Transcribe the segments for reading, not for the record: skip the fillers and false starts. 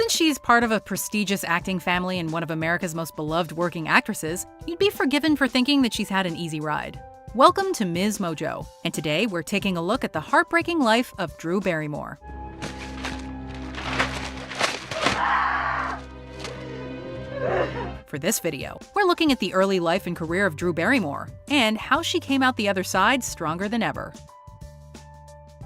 Since she's part of a prestigious acting family and one of America's most beloved working actresses, you'd be forgiven for thinking that she's had an easy ride. Welcome to Ms. Mojo, and today we're taking a look at the heartbreaking life of Drew Barrymore. For this video, we're looking at the early life and career of Drew Barrymore, and how she came out the other side stronger than ever.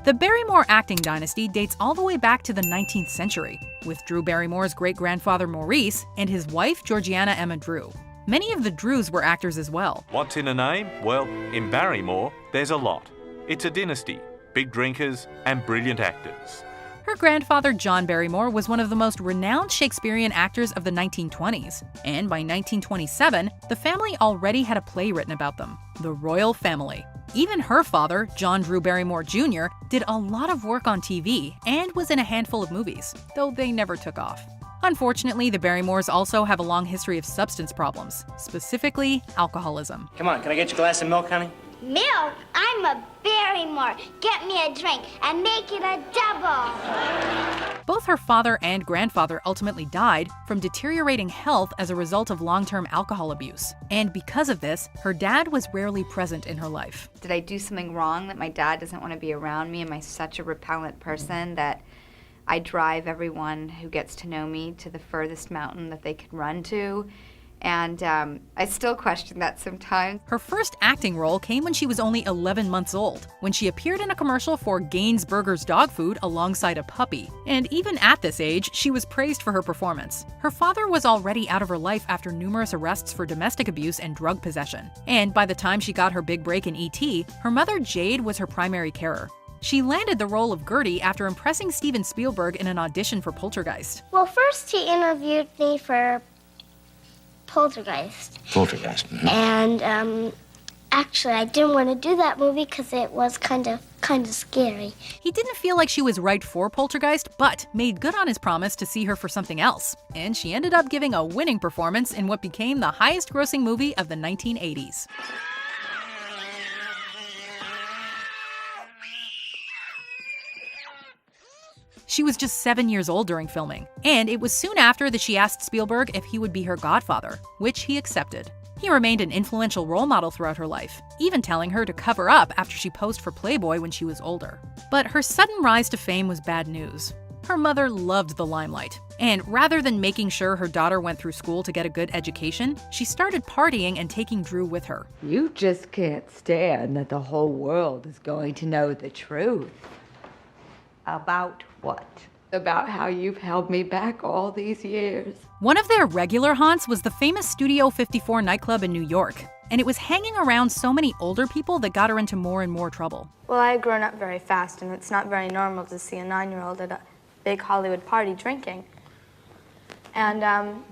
The Barrymore acting dynasty dates all the way back to the 19th century, with Drew Barrymore's great-grandfather Maurice and his wife Georgiana Emma Drew. Many of the Drews were actors as well. What's in a name? Well, in Barrymore, there's a lot. It's a dynasty, big drinkers and brilliant actors. Her grandfather, John Barrymore, was one of the most renowned Shakespearean actors of the 1920s, and by 1927, the family already had a play written about them, The Royal Family. Even her father, John Drew Barrymore Jr., did a lot of work on TV and was in a handful of movies, though they never took off. Unfortunately, the Barrymores also have a long history of substance problems, specifically alcoholism. Come on, can I get you a glass of milk, honey? Milk? I'm a Barrymore. Get me a drink and make it a double. Both her father and grandfather ultimately died from deteriorating health as a result of long-term alcohol abuse. And because of this, her dad was rarely present in her life. Did I do something wrong that my dad doesn't want to be around me? Am I such a repellent person that I drive everyone who gets to know me to the furthest mountain that they can run to? And I still question that sometimes. Her first acting role came when she was only 11 months old, when she appeared in a commercial for Gaines Burgers dog food alongside a puppy. And even at this age, she was praised for her performance. Her father was already out of her life after numerous arrests for domestic abuse and drug possession. And by the time she got her big break in E.T., her mother Jade was her primary carer. She landed the role of Gertie after impressing Steven Spielberg in an audition for Poltergeist. Well, first he interviewed me for Poltergeist. Poltergeist. Mm-hmm. And actually, I didn't want to do that movie because it was kind of scary. He didn't feel like she was right for Poltergeist, but made good on his promise to see her for something else. And she ended up giving a winning performance in what became the highest-grossing movie of the 1980s. She was just 7 years old during filming, and it was soon after that she asked Spielberg if he would be her godfather, which he accepted. He remained an influential role model throughout her life, even telling her to cover up after she posed for Playboy when she was older. But her sudden rise to fame was bad news. Her mother loved the limelight, and rather than making sure her daughter went through school to get a good education, she started partying and taking Drew with her. You just can't stand that the whole world is going to know the truth. About what? About how you've held me back all these years. One of their regular haunts was the famous Studio 54 nightclub in New York, and it was hanging around so many older people that got her into more and more trouble. Well, I had grown up very fast, and it's not very normal to see a 9-year-old at a big Hollywood party drinking. And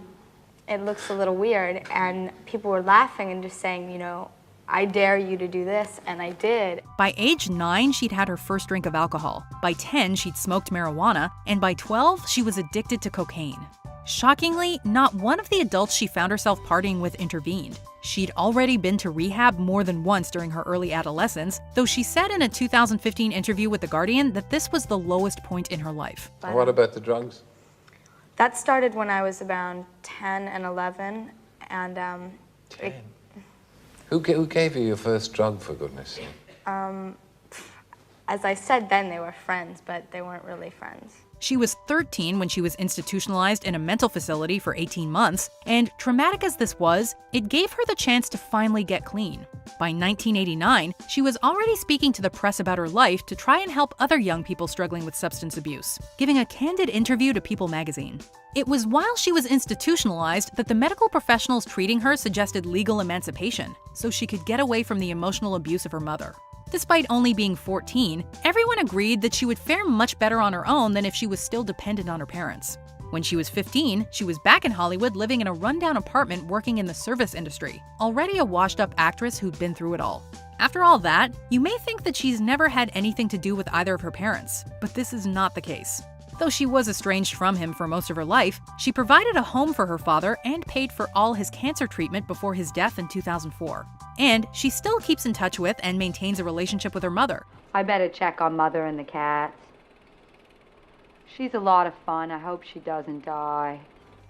it looks a little weird, and people were laughing and just saying, you know, I dare you to do this, and I did. By age 9, she'd had her first drink of alcohol. By 10, she'd smoked marijuana, and by 12, she was addicted to cocaine. Shockingly, not one of the adults she found herself partying with intervened. She'd already been to rehab more than once during her early adolescence, though she said in a 2015 interview with The Guardian that this was the lowest point in her life. What about the drugs? That started when I was around 10 and 11, and 10. Who gave you your first drug, for goodness sake? As I said then, they were friends, but they weren't really friends. She was 13 when she was institutionalized in a mental facility for 18 months, and traumatic as this was, it gave her the chance to finally get clean. By 1989, she was already speaking to the press about her life to try and help other young people struggling with substance abuse, giving a candid interview to People magazine. It was while she was institutionalized that the medical professionals treating her suggested legal emancipation, so she could get away from the emotional abuse of her mother. Despite only being 14, everyone agreed that she would fare much better on her own than if she was still dependent on her parents. When she was 15, she was back in Hollywood living in a rundown apartment working in the service industry, already a washed-up actress who'd been through it all. After all that, you may think that she's never had anything to do with either of her parents, but this is not the case. Though she was estranged from him for most of her life, she provided a home for her father and paid for all his cancer treatment before his death in 2004. And she still keeps in touch with and maintains a relationship with her mother. I better check on Mother and the cats. She's a lot of fun. I hope she doesn't die.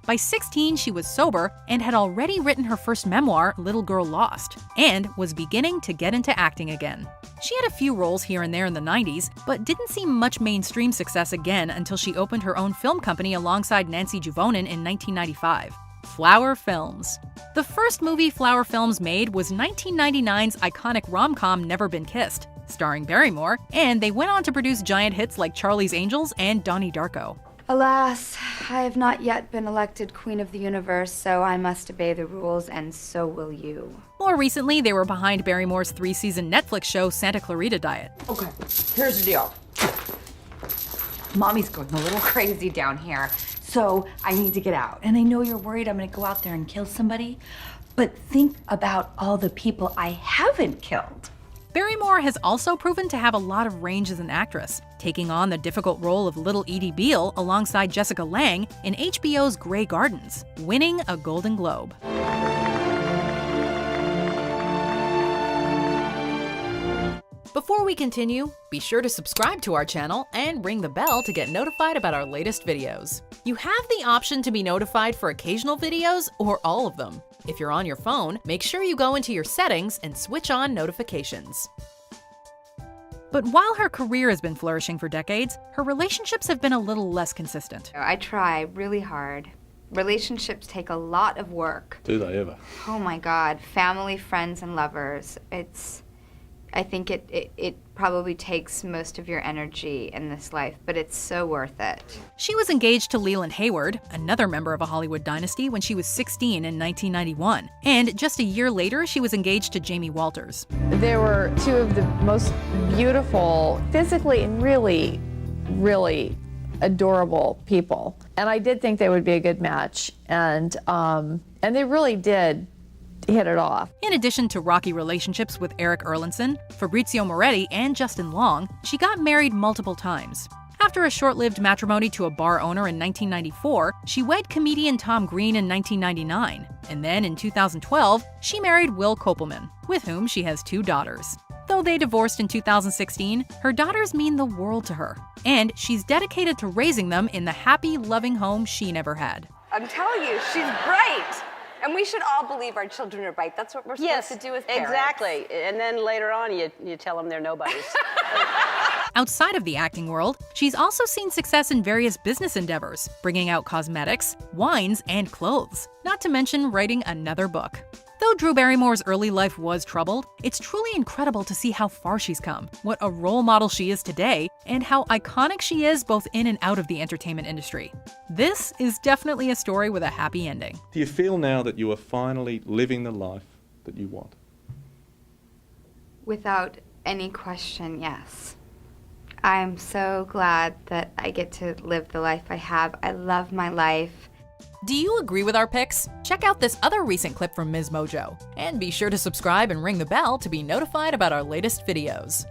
By 16, she was sober and had already written her first memoir, Little Girl Lost, and was beginning to get into acting again. She had a few roles here and there in the 90s, but didn't see much mainstream success again until she opened her own film company alongside Nancy Juvonen in 1995. Flower Films. The first movie Flower Films made was 1999's iconic rom-com Never Been Kissed, starring Barrymore, and they went on to produce giant hits like Charlie's Angels and Donnie Darko. Alas, I have not yet been elected Queen of the Universe, so I must obey the rules, and so will you. More recently, they were behind Barrymore's 3-season Netflix show Santa Clarita Diet. Okay, here's the deal. Mommy's going a little crazy down here, so I need to get out. And I know you're worried I'm gonna go out there and kill somebody, but think about all the people I haven't killed. Barrymore has also proven to have a lot of range as an actress, taking on the difficult role of Little Edie Beale alongside Jessica Lange in HBO's Grey Gardens, winning a Golden Globe. Before we continue, be sure to subscribe to our channel and ring the bell to get notified about our latest videos. You have the option to be notified for occasional videos or all of them. If you're on your phone, make sure you go into your settings and switch on notifications. But while her career has been flourishing for decades, her relationships have been a little less consistent. I try really hard. Relationships take a lot of work. Do they ever? Oh my God, family, friends, and lovers. I think it probably takes most of your energy in this life, but it's so worth it. She was engaged to Leland Hayward, another member of a Hollywood dynasty, when she was 16 in 1991. And just a year later, she was engaged to Jamie Walters. They were two of the most beautiful, physically and really, really adorable people. And I did think they would be a good match. And they really did hit it off. In addition to rocky relationships with Eric Erlandson, Fabrizio Moretti, and Justin Long, she got married multiple times. After a short-lived matrimony to a bar owner in 1994, she wed comedian Tom Green in 1999. And then in 2012, she married Will Kopelman, with whom she has 2 daughters. Though they divorced in 2016, her daughters mean the world to her. And she's dedicated to raising them in the happy, loving home she never had. I'm telling you, she's bright. And we should all believe our children are bright. That's what we're supposed to do with parents. Exactly. And then later on, you tell them they're nobodies. Outside of the acting world, she's also seen success in various business endeavors, bringing out cosmetics, wines, and clothes, not to mention writing another book. Though Drew Barrymore's early life was troubled, it's truly incredible to see how far she's come, what a role model she is today, and how iconic she is both in and out of the entertainment industry. This is definitely a story with a happy ending. Do you feel now that you are finally living the life that you want? Without any question, yes. I'm so glad that I get to live the life I have. I love my life. Do you agree with our picks? Check out this other recent clip from Ms. Mojo. And be sure to subscribe and ring the bell to be notified about our latest videos.